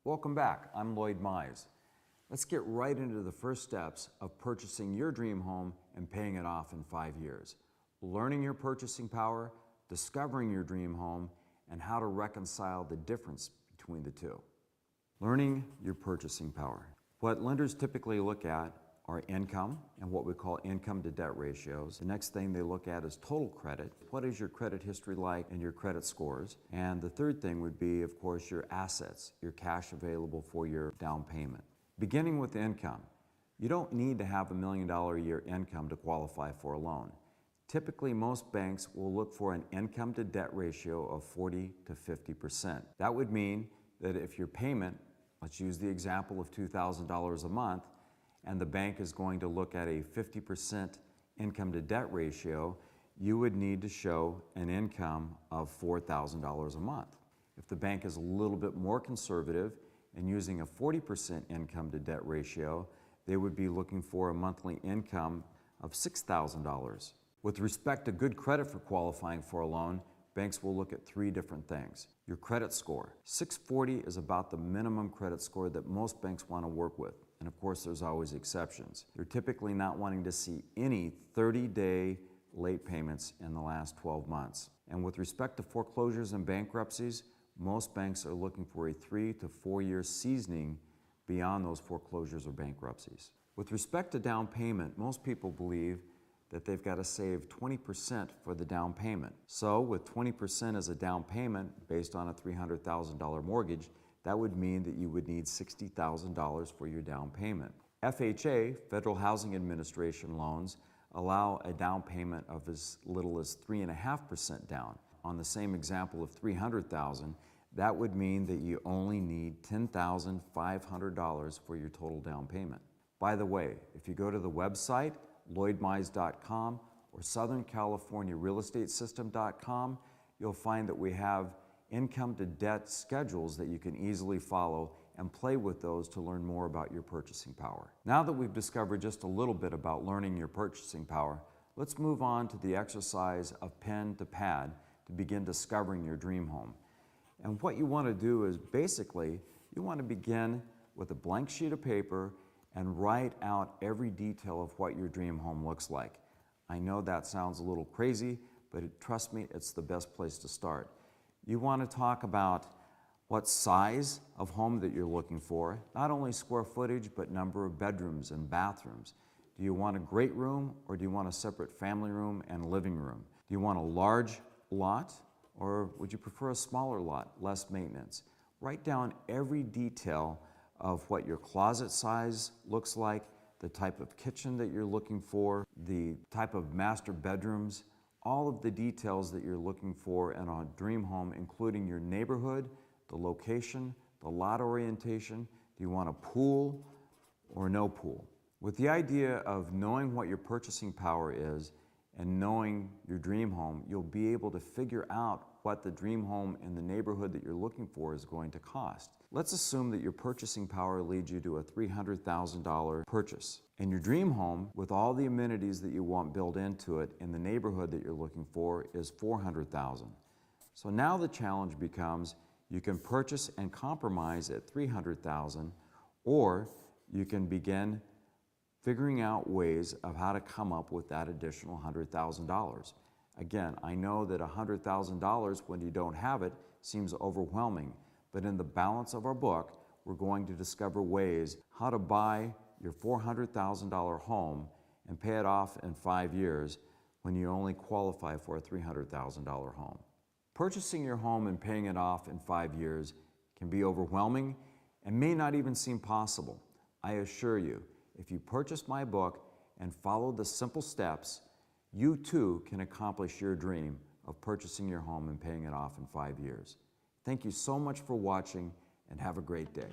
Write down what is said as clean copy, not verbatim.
Welcome back. I'm Lloyd Mize. Let's get right into the first steps of purchasing your dream home and paying it off in 5 years. Learning your purchasing power, discovering your dream home, and how to reconcile the difference between the two. Learning your purchasing power. What lenders typically look at are income and what we call income to debt ratios. The next thing they look at is total credit. What is your credit history like and your credit scores? And the third thing would be, of course, your assets, your cash available for your down payment. Beginning with income, you don't need to have $1 million a year income to qualify for a loan. Typically, most banks will look for an income to debt ratio of 40 to 50%. That would mean that if your payment, let's use the example of $2,000 a month, and the bank is going to look at a 50% income to debt ratio, you would need to show an income of $4,000 a month. If the bank is a little bit more conservative and using a 40% income to debt ratio, they would be looking for a monthly income of $6,000. With respect to good credit for qualifying for a loan, banks will look at 3 different things. Your credit score. 640 is about the minimum credit score that most banks want to work with. And of course, there's always exceptions. They're typically not wanting to see any 30-day late payments in the last 12 months. And with respect to foreclosures and bankruptcies, most banks are looking for a 3 to 4 year seasoning beyond those foreclosures or bankruptcies. With respect to down payment, most people believe that they've got to save 20% for the down payment. So with 20% as a down payment based on a $300,000 mortgage, that would mean that you would need $60,000 for your down payment. FHA, Federal Housing Administration loans, allow a down payment of as little as 3.5% down. On the same example of $300,000, that would mean that you only need $10,500 for your total down payment. By the way, if you go to the website, lloydmize.com or southerncaliforniarealestatesystem.com, you'll find that we have income to debt schedules that you can easily follow and play with those to learn more about your purchasing power. Now that we've discovered just a little bit about learning your purchasing power, let's move on to the exercise of pen to pad to begin discovering your dream home. And what you want to do is basically, you want to begin with a blank sheet of paper and write out every detail of what your dream home looks like. I know that sounds a little crazy, but trust me, it's the best place to start. You want to talk about what size of home that you're looking for, not only square footage, but number of bedrooms and bathrooms. Do you want a great room, or do you want a separate family room and living room? Do you want a large lot, or would you prefer a smaller lot, less maintenance? Write down every detail of what your closet size looks like, the type of kitchen that you're looking for, the type of master bedrooms, all of the details that you're looking for in a dream home, including your neighborhood, the location, the lot orientation. Do you want a pool or no pool? With the idea of knowing what your purchasing power is and knowing your dream home, you'll be able to figure out what the dream home in the neighborhood that you're looking for is going to cost. Let's assume that your purchasing power leads you to a $300,000 purchase. And your dream home, with all the amenities that you want built into it in the neighborhood that you're looking for, is $400,000. So now the challenge becomes, you can purchase and compromise at $300,000, or you can begin figuring out ways of how to come up with that additional $100,000. Again, I know that $100,000 when you don't have it seems overwhelming, but in the balance of our book, we're going to discover ways how to buy your $400,000 home and pay it off in 5 years when you only qualify for a $300,000 home. Purchasing your home and paying it off in 5 years can be overwhelming and may not even seem possible. I assure you, if you purchase my book and follow the simple steps, you too can accomplish your dream of purchasing your home and paying it off in 5 years. Thank you so much for watching, and have a great day.